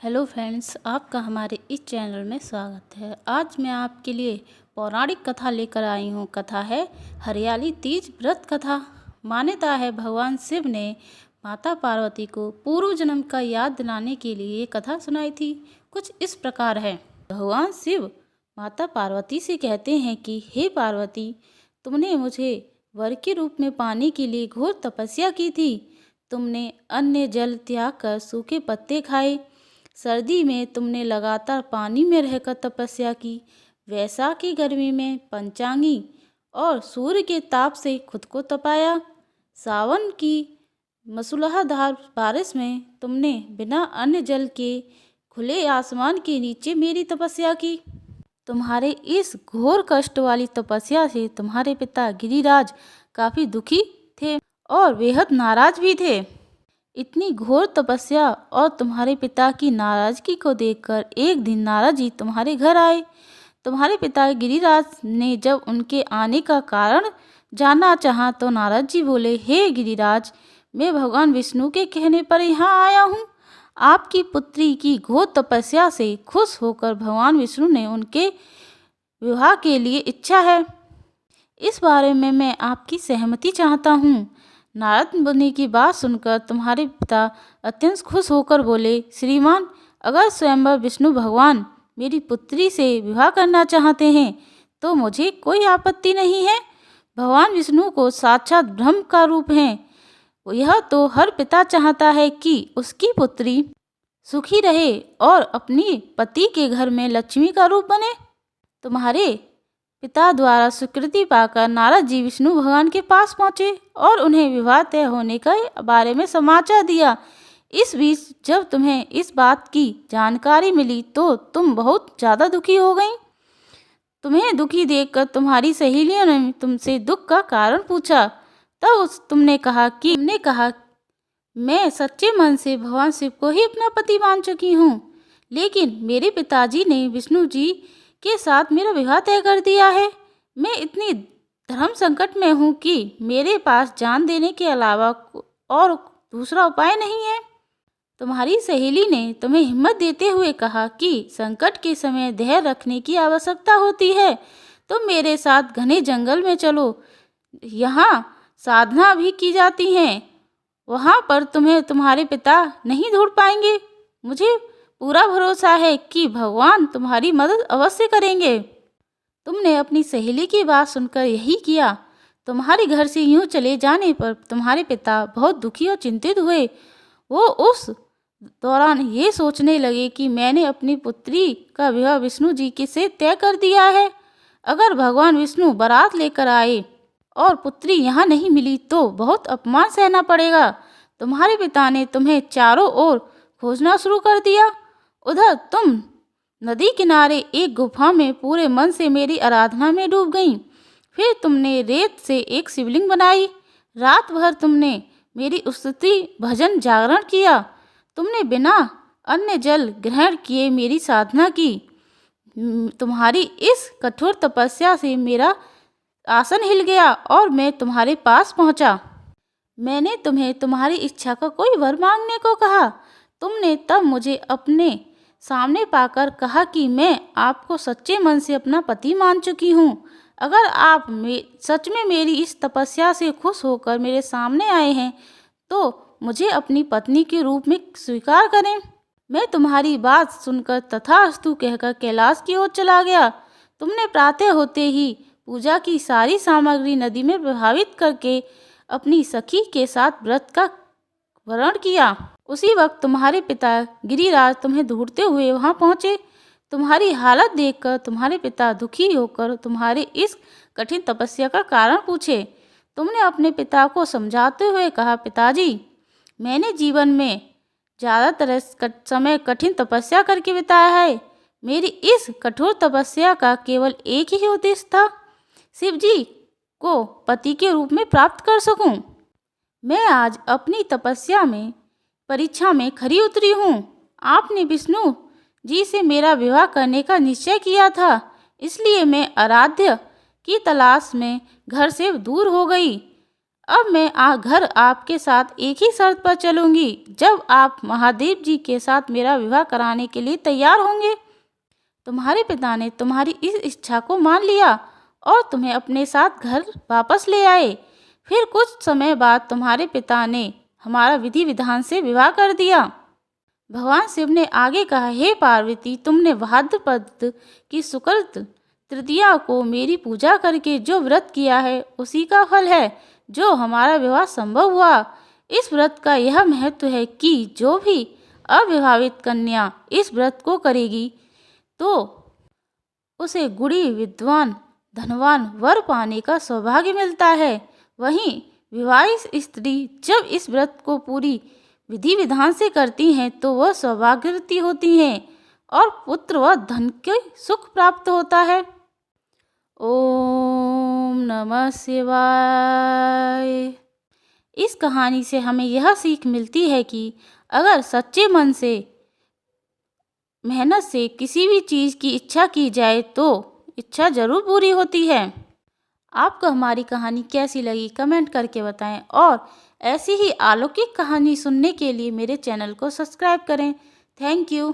Hello friends, आपका हमारे इस चैनल में स्वागत है। आज मैं आपके लिए पौराणिक कथा लेकर आई हूँ। कथा है हरियाली तीज व्रत कथा। मान्यता है भगवान शिव ने माता पार्वती को पूर्व जन्म का याद दिलाने के लिए ये कथा सुनाई थी। कुछ इस प्रकार है। भगवान शिव माता पार्वती से कहते हैं कि हे पार्वती, तुमने मुझे वर के रूप में पाने के लिए घोर तपस्या की थी। तुमने अन्न जल त्याग कर सूखे पत्ते खाए। सर्दी में तुमने लगातार पानी में रहकर तपस्या की। वैशाख की गर्मी में पंचांगी और सूर्य के ताप से खुद को तपाया। सावन की मसूलहाधार बारिश में तुमने बिना अन्न जल के खुले आसमान के नीचे मेरी तपस्या की। तुम्हारे इस घोर कष्ट वाली तपस्या से तुम्हारे पिता गिरिराज काफी दुखी थे और बेहद नाराज भी थे। इतनी घोर तपस्या और तुम्हारे पिता की नाराजगी को देखकर एक दिन नारद जी तुम्हारे घर आए। तुम्हारे पिता गिरिराज ने जब उनके आने का कारण जानना चाहा तो नारद जी बोले, हे गिरिराज, मैं भगवान विष्णु के कहने पर यहाँ आया हूँ। आपकी पुत्री की घोर तपस्या से खुश होकर भगवान विष्णु ने उनके विवाह के लिए इच्छा है। इस बारे में मैं आपकी सहमति चाहता हूँ। नारद मुनि की बात सुनकर तुम्हारे पिता अत्यंत खुश होकर बोले, श्रीमान, अगर स्वयंवर विष्णु भगवान मेरी पुत्री से विवाह करना चाहते हैं तो मुझे कोई आपत्ति नहीं है। भगवान विष्णु को साक्षात ब्रह्म का रूप है। यह तो हर पिता चाहता है कि उसकी पुत्री सुखी रहे और अपनी पति के घर में लक्ष्मी का रूप बने। तुम्हारे पिता द्वारा स्वीकृति पाकर नारद जी विष्णु भगवान के पास पहुँचे और उन्हें विवाह तय होने के बारे में समाचार दिया। इस बीच जब तुम्हें इस बात की जानकारी मिली तो तुम बहुत ज़्यादा दुखी हो गई। तुम्हें दुखी देखकर तुम्हारी सहेलियों ने तुमसे दुख का कारण पूछा। तब तुमने कहा मैं सच्चे मन से भगवान शिव को ही अपना पति मान चुकी हूँ, लेकिन मेरे पिताजी ने विष्णु जी के साथ मेरा विवाह तय कर दिया है। मैं इतनी धर्म संकट में हूँ कि मेरे पास जान देने के अलावा और दूसरा उपाय नहीं है। तुम्हारी सहेली ने तुम्हें हिम्मत देते हुए कहा कि संकट के समय धैर्य रखने की आवश्यकता होती है। तुम मेरे साथ घने जंगल में चलो, यहाँ साधना भी की जाती हैं। वहाँ पर तुम्हें तुम्हारे पिता नहीं ढूंढ पाएंगे। मुझे पूरा भरोसा है कि भगवान तुम्हारी मदद अवश्य करेंगे। तुमने अपनी सहेली की बात सुनकर यही किया। तुम्हारे घर से यूं चले जाने पर तुम्हारे पिता बहुत दुखी और चिंतित हुए। वो उस दौरान ये सोचने लगे कि मैंने अपनी पुत्री का विवाह विष्णु जी के से तय कर दिया है। अगर भगवान विष्णु बारात लेकर आए और पुत्री यहाँ नहीं मिली तो बहुत अपमान सहना पड़ेगा। तुम्हारे पिता ने तुम्हें चारों ओर खोजना शुरू कर दिया। उधर तुम नदी किनारे एक गुफा में पूरे मन से मेरी आराधना में डूब गई। फिर तुमने रेत से एक शिवलिंग बनाई। रात भर तुमने मेरी स्तुति भजन जागरण किया। तुमने बिना अन्न जल ग्रहण किए मेरी साधना की। तुम्हारी इस कठोर तपस्या से मेरा आसन हिल गया और मैं तुम्हारे पास पहुंचा। मैंने तुम्हें तुम्हारी इच्छा का कोई वर मांगने को कहा। तुमने तब मुझे अपने सामने पाकर कहा कि मैं आपको सच्चे मन से अपना पति मान चुकी हूँ। अगर आप सच में मेरी इस तपस्या से खुश होकर मेरे सामने आए हैं तो मुझे अपनी पत्नी के रूप में स्वीकार करें। मैं तुम्हारी बात सुनकर तथास्तु कहकर कैलाश की ओर चला गया। तुमने प्रातः होते ही पूजा की सारी सामग्री नदी में प्रभावित करके अपनी सखी के साथ व्रत का वर्ण किया। उसी वक्त तुम्हारे पिता गिरिराज तुम्हें ढूंढते हुए वहां पहुंचे। तुम्हारी हालत देखकर तुम्हारे पिता दुखी होकर तुम्हारे इस कठिन तपस्या का कारण पूछे। तुमने अपने पिता को समझाते हुए कहा, पिताजी, मैंने जीवन में ज़्यादातर समय कठिन तपस्या करके बिताया है। मेरी इस कठोर तपस्या का केवल एक ही उद्देश्य था, शिव जी को पति के रूप में प्राप्त कर सकूं। मैं आज अपनी तपस्या में परीक्षा में खरी उतरी हूँ। आपने विष्णु जी से मेरा विवाह करने का निश्चय किया था, इसलिए मैं आराध्य की तलाश में घर से दूर हो गई। अब मैं घर आपके साथ एक ही शर्त पर चलूँगी, जब आप महादेव जी के साथ मेरा विवाह कराने के लिए तैयार होंगे। तुम्हारे पिता ने तुम्हारी इस इच्छा को मान लिया और तुम्हें अपने साथ घर वापस ले आए। फिर कुछ समय बाद तुम्हारे पिता ने हमारा विधि विधान से विवाह कर दिया। भगवान शिव ने आगे कहा, हे पार्वती, तुमने भाद्रपद की शुक्ल तृतीया को मेरी पूजा करके जो व्रत किया है उसी का फल है जो हमारा विवाह संभव हुआ। इस व्रत का यह महत्व है कि जो भी अविवाहित कन्या इस व्रत को करेगी तो उसे गुणी, विद्वान, धनवान वर पाने का सौभाग्य मिलता है। वहीं विवाहित स्त्री जब इस व्रत को पूरी विधि विधान से करती हैं तो वह सौभाग्यवती होती हैं और पुत्र व धन के सुख प्राप्त होता है। ओम नमः शिवाय। इस कहानी से हमें यह सीख मिलती है कि अगर सच्चे मन से, मेहनत से किसी भी चीज़ की इच्छा की जाए तो इच्छा जरूर पूरी होती है। आपको हमारी कहानी कैसी लगी कमेंट करके बताएं और ऐसी ही अलौकिक कहानी सुनने के लिए मेरे चैनल को सब्सक्राइब करें। Thank you.